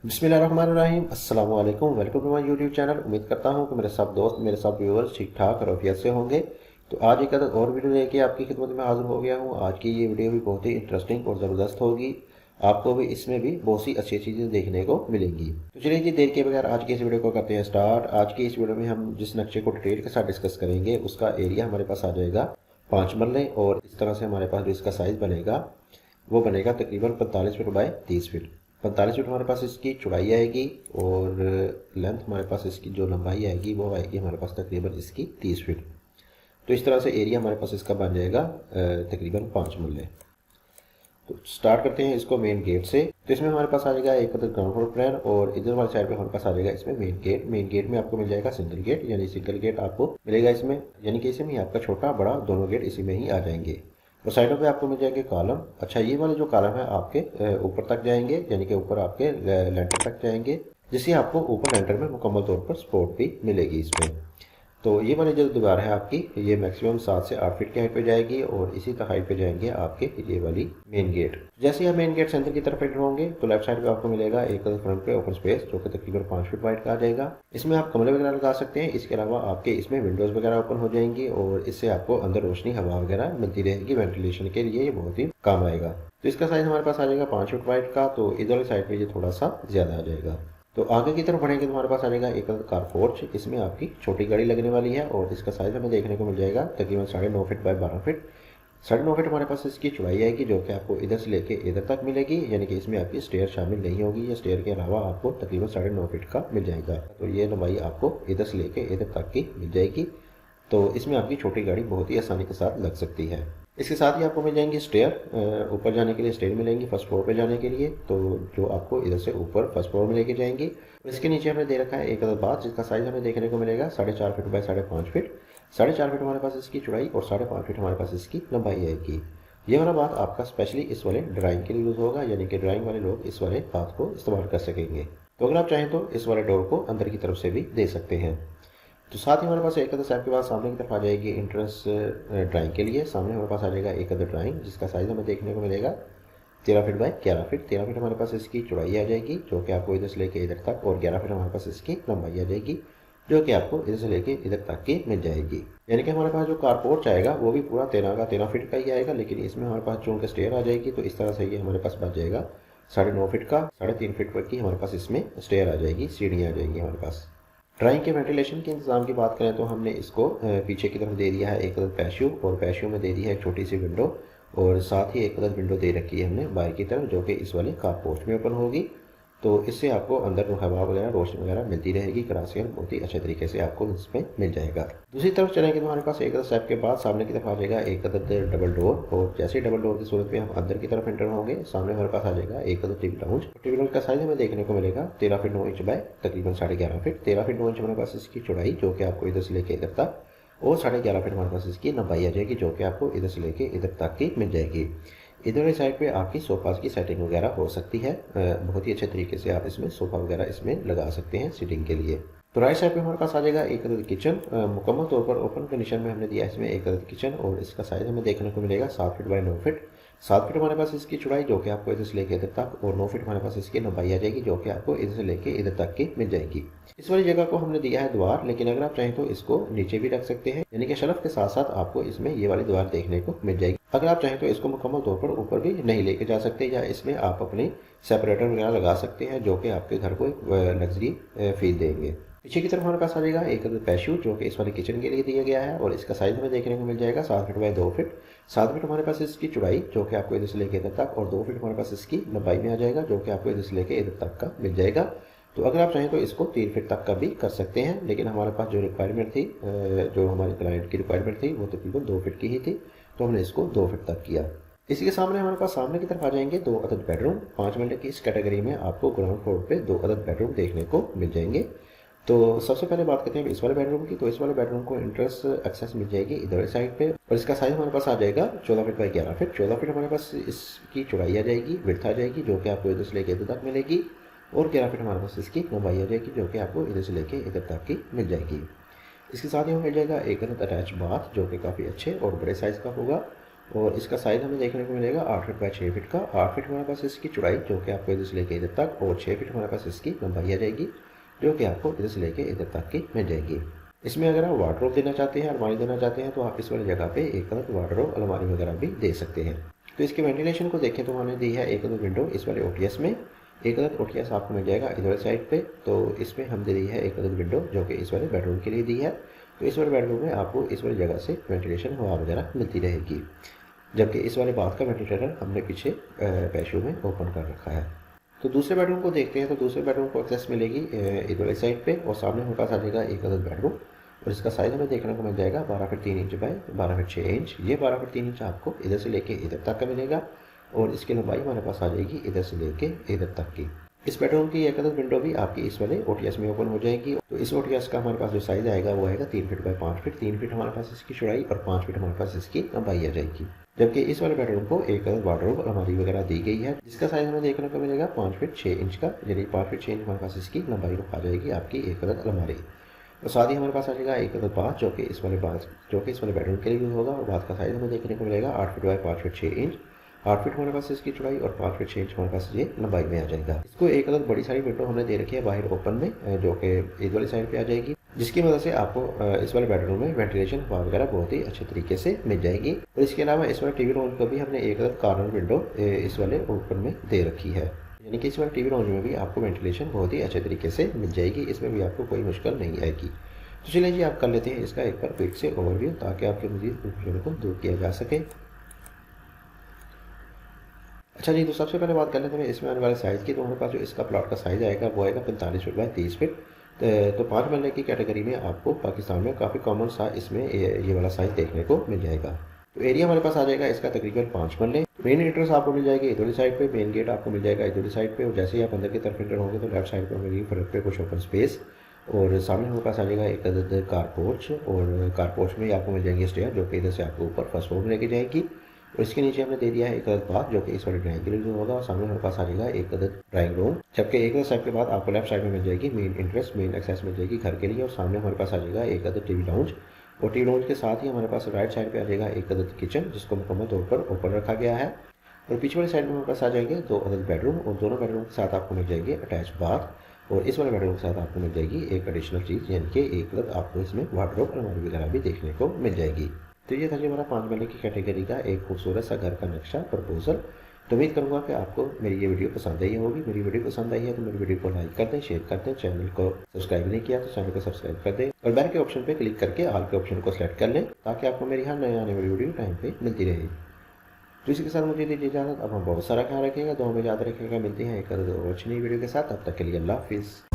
बिस्मिल्लाहिर्रहमानिर्रहीम अस्सलाम वालेकुम। Welcome to my YouTube channel. उम्मीद करता हूँ कि मेरे सब दोस्त मेरे सब व्यूअर्स ठीक ठाक और ऑफियत से होंगे। तो आज एक और वीडियो लेके आपकी खिदमत में हाजिर हो गया हूँ। आज की ये वीडियो भी बहुत ही इंटरेस्टिंग और ज़बरदस्त होगी। आपको भी इसमें भी बहुत सी अच्छी चीज़ें देखने को मिलेंगी। तो चलिए जी, देर के बगैर आज की इस वीडियो को करते हैं स्टार्ट। आज की इस वीडियो में हम जिस नक्शे को डिटेल के साथ डिस्कस करेंगे उसका एरिया हमारे पास आ जाएगा 5 मरले, और इस तरह से हमारे पास जो इसका साइज़ बनेगा वो बनेगा तकरीबन 45 फीट बाय 30 फीट। 45 फीट हमारे पास इसकी चौड़ाई आएगी, और लेंथ हमारे पास इसकी जो लंबाई आएगी वो आएगी हमारे पास तकरीबन इसकी 30 फीट। तो इस तरह से एरिया हमारे पास इसका बन जाएगा तकरीबन 5 मरले। तो स्टार्ट करते हैं इसको मेन गेट से। तो इसमें हमारे पास आ जाएगा एक ग्राउंड फ्लोर प्लान, और इधर वाली साइड पे हमारे पास आ जाएगा इसमें मेन गेट। मेन गेट में आपको मिल जाएगा सिंगल गेट, यानी सिंगल गेट आपको मिलेगा इसमें, यानी कि इसमें ही आपका छोटा बड़ा दोनों गेट इसी में ही आ जाएंगे। और साइडों पे आपको मिल जाएंगे कॉलम। अच्छा, ये वाले जो कॉलम है आपके ऊपर तक जाएंगे, यानी कि ऊपर आपके लेंटर तक जाएंगे, जिससे आपको ऊपर लेंटर में मुकम्मल तौर पर सपोर्ट भी मिलेगी इसमें। तो ये वाली जो दीवार है आपकी, ये मैक्सिमम 7 से 8 फीट की हाइट पे जाएगी, और इसी तरह हाइट पे जाएंगे आपके ये वाली मेन गेट। जैसे ही आप मेन गेट से अंदर की तरफ एंटर होंगे तो लेफ्ट साइड पे आपको मिलेगा एक फ्रंट पे ओपन स्पेस, जो कि तकरीबन 5 फीट वाइड का आ जाएगा। इसमें आप कमरे वगैरह लगा सकते हैं। इसके अलावा आपके इसमें विंडोज वगैरह ओपन हो जाएंगी, और इससे आपको अंदर रोशनी हवा वगैरह मिलती रहेगी। वेंटिलेशन के लिए ये बहुत ही काम आएगा। तो इसका साइज हमारे पास आ जाएगा 5 फीट वाइड का। तो इधर वाली साइड पे ये थोड़ा सा ज्यादा आ जाएगा। तो आगे की तरफ बढ़ेंगे तो हमारे पास आ जाएगा एक कार पोर्च। इसमें आपकी छोटी गाड़ी लगने वाली है, और इसका साइज हमें देखने को मिल जाएगा तकरीबन 9.5 फीट बाय 12 फीट। 9.5 फीट हमारे पास इसकी चौड़ाई आएगी, जो कि आपको इधर से लेके इधर तक मिलेगी, यानी कि इसमें आपकी स्टेयर शामिल नहीं होगी। या स्टेयर के अलावा आपको तकरीबन 9.5 फीट का मिल जाएगा। तो ये लंबाई आपको इधर से लेके इधर तक की मिल जाएगी। तो इसमें आपकी छोटी गाड़ी बहुत ही आसानी के साथ लग सकती है। इसके साथ ही आपको मिल जाएंगी स्टेयर, ऊपर जाने के लिए स्टेयर मिलेंगी फर्स्ट फ्लोर पे जाने के लिए, तो जो आपको इधर से ऊपर फर्स्ट फ्लोर में लेके जाएंगी। और इसके नीचे हमने दे रखा है एक बाथ, जिसका साइज हमें देखने को मिलेगा 4.5 फीट बाय 5.5 फीट। 4.5 फीट हमारे पास इसकी चौड़ाई और 5.5 फीट हमारे पास इसकी लंबाई आएगी। ये वाला बाथ आपका स्पेशली इस वाले ड्राइंग के लिए यूज होगा, यानी कि ड्राइंग वाले लोग इस वाले बाथ को इस्तेमाल कर सकेंगे। तो अगर आप चाहें तो इस वाले डोर को अंदर की तरफ से भी दे सकते हैं। तो साथ ही हमारे पास एक अदर स्टेप के बाद सामने की तरफ आ जाएगी एंट्रेंस ड्राइंग के लिए। सामने हमारे पास आ जाएगा एक अदर ड्राइंग, जिसका साइज हमें देखने को मिलेगा 13 फीट बाय 11 फीट। 13 फीट हमारे पास इसकी चौड़ाई आ जाएगी, जो कि आपको इधर से लेके इधर तक, और 11 फीट हमारे पास इसकी लंबाई आ जाएगी, जो कि आपको इधर से लेके इधर तक की मिल जाएगी। यानी कि हमारे पास जो कारपोर्च आएगा वो भी पूरा 13 का 13 फीट का ही आएगा, लेकिन इसमें हमारे पास चूंकि स्टेयर आ जाएगी, तो इस तरह से ये हमारे पास बच जाएगा 9.5 फीट का। 3.5 फीट की हमारे पास इसमें स्टेयर आ जाएगी, सीढ़ियाँ आ जाएंगी हमारे पास। ड्राइंग के वेंटिलेशन के इंतजाम की बात करें तो हमने इसको पीछे की तरफ दे दिया है एक अदद पैशियो, और पैशियो में दे दी है एक छोटी सी विंडो, और साथ ही एक अदद विंडो दे रखी है हमने बाहर की तरफ, जो कि इस वाले कार पोर्च में ओपन होगी। तो इससे आपको अंदर हवा वगैरह रोशनी वगैरह मिलती रहेगी। क्रॉसएयर बहुत ही अच्छे तरीके से आपको इसमें मिल जाएगा। दूसरी तरफ चलेंगे तो हमारे पास एक अदद स्टेप के बाद सामने की तरफ आ जाएगा एक अदद डबल डोर, और जैसे ही डबल डोर की सूरत में हम अंदर की तरफ एंटर होंगे, सामने हमारे पास आ जाएगा एक अदद टीवी लाउंज। टीवी लाउंज का साइज हमें देखने को मिलेगा 13 फीट 9 इंच बाय तकरीबन 11.5 फीट। 13 फीट 9 इंच हमारे पास इसकी चौड़ाई, जो कि आपको इधर से लेके इधर तक, और 11.5 फीट हमारे पास इसकी लंबाई आ जाएगी, जो कि आपको इधर से लेके इधर तक की मिल जाएगी। इधर वाली साइड पे आपकी सोफाज की सेटिंग वगैरह हो सकती है। बहुत ही अच्छे तरीके से आप इसमें सोफा वगैरह इसमें लगा सकते हैं सीटिंग के लिए। तो राइट साइड पे हमारे पास आ जाएगा एक अदद किचन। मुकम्मल तौर पर ओपन कंडीशन में हमने दिया है इसमें एक अदद किचन, और इसका साइज हमें देखने को मिलेगा 7 फीट बाय 9 फीट। 7 फीट हमारे पास इसकी चौड़ाई, जो कि आपको इधर से लेके इधर तक, और 9 फीट हमारे पास इसकी लंबाई आ जाएगी, जो कि आपको इधर से लेके इधर तक की मिल जाएगी। इस वाली जगह को हमने दिया है द्वार, लेकिन अगर आप चाहें तो इसको नीचे भी रख सकते हैं, यानी कि शेल्फ के साथ साथ आपको इसमें ये वाली द्वार देखने को मिल जाएगी। अगर आप चाहें तो इसको मुकम्मल तौर पर ऊपर भी नहीं लेके जा सकते, या इसमें आप अपने सेपरेटर वगैरह लगा सकते हैं, जो कि आपके घर को एक लग्जरी फील देंगे। पीछे की तरफ हमारे पास आ जाएगा एक पैशू, जो कि इस वाले किचन के लिए दिया गया है, और इसका साइज हमें देखने को मिल जाएगा 7 फीट बाय 2 फीट। 7 फीट हमारे पास इसकी चौड़ाई, जो कि आपको इधर से लेके इधर तक, और 2 फीट हमारे पास इसकी लंबाई में आ जाएगा, जो कि आपको इधर से लेके इधर तक का मिल जाएगा। तो अगर आप चाहें तो इसको 3 फीट तक का भी कर सकते हैं, लेकिन हमारे पास जो रिक्वायरमेंट थी, जो हमारे क्लाइंट की रिक्वायरमेंट थी, वो तकरीबन 2 फीट की ही थी, तो हमने इसको 2 फीट तक किया। इसी के सामने हमारे पास सामने की तरफ आ जाएंगे 2 अदद बेडरूम। 5 मरले की इस कैटेगरी में आपको ग्राउंड फ्लोर पे 2 अदद बेडरूम देखने को मिल जाएंगे। तो सबसे पहले बात करते हैं इस वाले बेडरूम की। तो इस वाले बेडरूम को एंट्रेंस एक्सेस मिल जाएगी इधर साइड पे, और इसका साइज हमारे पास आ जाएगा 14 फीट बाय 11 फीट। 14 फीट हमारे पास इसकी चौड़ाई आ जाएगी, विड्थ आ जाएगी, जो कि आपको इधर से लेके इधर तक मिलेगी, और 11 फीट हमारे पास इसकी लंबाई आ जाएगी, जो कि आपको इधर से लेके इधर तक की मिल जाएगी। इसके साथ ही हमें मिल जाएगा एक अटैच बाथ, जो कि काफ़ी अच्छे और बड़े साइज़ का होगा, और इसका साइज़ हमें देखने को मिलेगा 8 फीट बाय 6 फीट का। 8 फीट हमारे पास इसकी चौड़ाई जो कि आपको इधर से लेके इधर तक, और 6 फीट हमारे पास इसकी लंबाई आ जाएगी जो कि आपको इधर से लेके इधर तक की मिल जाएगी। इसमें अगर आप वार्डरोब देना चाहते हैं, अलमारी देना चाहते हैं, तो आप इस वाली जगह पे एक अलग वार्डरोब अलमारी वगैरह भी दे सकते हैं। तो इसके वेंटिलेशन को देखें तो हमने दी है एक अलग विंडो इस वाले ओटीएस में। एक अलग ओटीएस आपको मिल जाएगा इधर साइड पे। तो इसमें हम दे दी है एक अलग विंडो जो कि इस वाले बेडरूम के लिए दी है। तो इस वाले बेडरूम में आपको इस वाली जगह से वेंटिलेशन हवा वगैरह मिलती रहेगी, जबकि इस वाले बाथ का वेंटिलेटर हमने पीछे पैशो में ओपन कर रखा है। तो दूसरे बेडरूम को देखते हैं। तो दूसरे बेडरूम को एक्सेस मिलेगी इधर वाली साइड पे, और सामने हमारे पास आ जाएगा एक अलग बेडरूम, और इसका साइज़ हमें देखने को मिल जाएगा 12 feet 3 inch by 12 feet 6 inch. ये 12 फीट 3 इंच आपको इधर से लेके इधर तक का मिलेगा, और इसकी लंबाई हमारे पास आ जाएगी इधर से लेके इधर तक की। इस बेडरूम की एक अलग विंडो भी आपकी इस वाले ओटीएस में ओपन हो जाएगी। तो इस ओटीएस का हमारे पास जो साइज़ आएगा वो आएगा 3 फीट बाय 5 फीट। 3 फीट हमारे पास इसकी चौड़ाई और 5 फीट हमारे पास इसकी लंबाई आ जाएगी। जबकि इस वाले बेडरूम को एक अलग वार्डरोब अलमारी वगैरह दी गई है, जिसका साइज़ हमें देखने को मिलेगा 5 फीट 6 इंच का, यानी 5 फीट 6 इंच हमारे पास इसकी लंबाई आ जाएगी आपकी एक अलग अलमारी। और साथ ही हमारे पास आ जाएगा एक अलग बाथ जो कि इस वाले बेडरूम के लिए यूज़ होगा, और बाथ का साइज़ हमें देखने को मिलेगा 8 feet by 5 feet 6 inch. 8 feet हमारे पास इसकी चौड़ाई और 5 फीट 6 इंच हमारे पास ये लंबाई में आ जाएगा। इसको एक अलग बड़ी सारी विंडो हमने दे रखी है बाहर ओपन में, जो कि इस वाली साइड पे आ जाएगी, जिसकी वजह से आपको इस वाले बेडरूम में वेंटिलेशन हवा वगैरह बहुत ही अच्छे तरीके से मिल जाएगी। और इसके अलावा इस वाले टीवी लॉन्च को भी हमने एक अलग कॉर्नर विंडो इस वाले ओपन में दे रखी है, यानी कि इस वाले टीवी लॉन्च में भी आपको वेंटिलेशन बहुत ही अच्छे तरीके से मिल जाएगी। इसमें भी आपको कोई मुश्किल नहीं आएगी। तो चलिए जी, आप कर लेते हैं इसका एक बार क्विक से ओवरव्यू, ताकि आपके मजीद कंफ्यूजन को दूर किया जा सके। अच्छा जी, तो सबसे पहले बात कर लेते हैं इसमें आने वाले साइज़ की। तो हमारे पास जो इसका प्लॉट का साइज़ आएगा वो आएगा 45 फीट बाय 30 फीट। तो 5 मरले की कैटेगरी में आपको पाकिस्तान में काफ़ी कॉमन सा इसमें ये वाला साइज़ देखने को मिल जाएगा। तो एरिया हमारे पास आ जाएगा इसका तकरीबन 5 मरले। मेन एंट्रेंस आपको मिल जाएगी इधर साइड पे, मेन गेट आपको मिल जाएगा इधर साइड पे, और जैसे ही आप अंदर की तरफ एंटर होंगे तो लेफ्ट साइड पर मिलेगी फ्रंट पे कुछ ओपन स्पेस, और सामने हमारे पास आ जाएगा एक अदद कार पोर्च, और कार पोर्च में आपको मिल जाएंगे स्टेयर जो कि इधर से आपको ऊपर फर्स्ट फ्लोर में लेके जाएगी। और इसके नीचे हमने दे दिया है एक अदद बाथ जो कि इस वाले ड्राइंग के लिए जो होगा, और सामने हमारे पास आ जाएगा एक अदद ड्राइंग रूम। जबकि एक अदद साइड के बाद आपको लेफ्ट साइड में मिल जाएगी मेन एंट्रेंस, मेन एक्सेस मिल जाएगी घर के लिए, और सामने हमारे पास आ जाएगा एक अदद टीवी लाउंज, और टीवी लाउंज के साथ ही हमारे पास राइट साइड पे आ जाएगा एक अदद किचन जिसको मुकम्मल तौर पर ओपन रखा गया है। और पीछे वाली साइड में हमारे पास आ जाएंगे 2 अदद बेडरूम, और दोनों बेडरूम के साथ आपको मिल जाएगी अटैच बाथ, और इस वाले बेडरूम के साथ आपको मिल जाएगी एक एडिशनल चीज़, यानी कि एक अलग आपको इसमें वार्डरोब अलमारी वगैरह भी देखने को मिल जाएगी। तो ये था जी हमारा 5 मरले की कैटेगरी का एक खूबसूरत सा घर का नक्शा प्रपोजल। तो उम्मीद करूँगा कि आपको मेरी ये वीडियो पसंद आई होगी। मेरी वीडियो पसंद आई है तो मेरी वीडियो को लाइक कर दें, शेयर कर दें। चैनल को सब्सक्राइब नहीं किया तो चैनल को सब्सक्राइब कर दें, और बेल के ऑप्शन पर क्लिक करके ऑल के ऑप्शन को सेलेक्ट कर लें, ताकि आपको मेरी हर नए आने वाली वीडियो टाइम पर मिलती रहे। तो इसी के साथ मुझे दीजिए इजाज़त। अब हम बहुत सारा ख्याल रखेंगे, तो हमें याद रखेगा। मिलते हैं एक और अच्छी नई वीडियो के साथ, तब तक के लिए अल्लाह हाफिज़।